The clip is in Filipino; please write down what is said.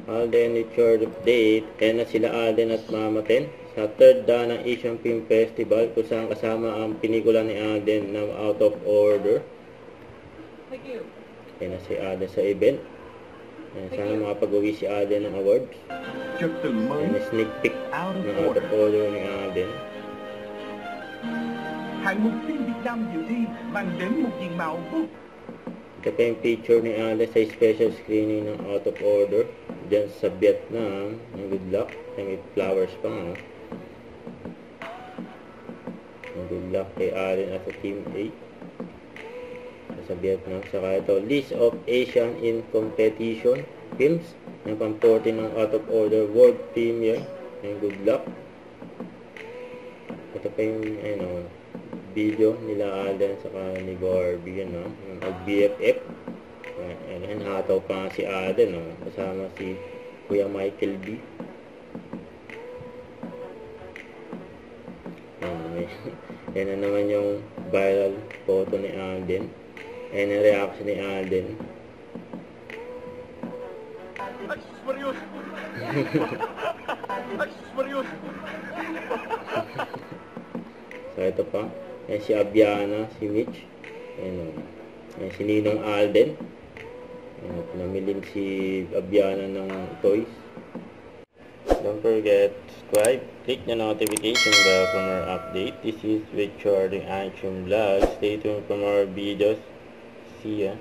Alden Richard update. Kaya na sila Alden at Mama Ten sa third dan ng Asian Film Festival kung saan kasama ang pelikula ni Alden na Out of Order. Thank you. Kaya na si Alden sa event. Ayan, sana makapag-uwi si Alden ng awards. Ayan, sneak peek ng Out of Order ni Alden. Hạng mục phim Việt Nam dự thi mang đến một diện mạo vô. Ito pa yung picture ni Alden sa special screening ng Out of Order dyan sa Vietnam. Good luck. May flowers pa nga. Good luck kay Alden at sa Team 8 sa Vietnam. Saka ito, list of Asian in competition films ng pang-14 ng Out of Order world premiere. Good luck. Ito pa yung video nila Alden saka ni Barbie, yung BFF. Ayan, hataw pa nga si Alden, kasama si Kuya Michael B. Yan na naman yung viral photo ni Alden. Ayan ang reaction ni Alden. So ito pa. Ayan si Abiana, si Mitch. Ayan si Ninong Alden. Ayan, namilin si Abiana ng toys. Don't forget to subscribe, click the notification bell for more update. This is Richard Action Vlog. Stay tuned for more videos. See ya.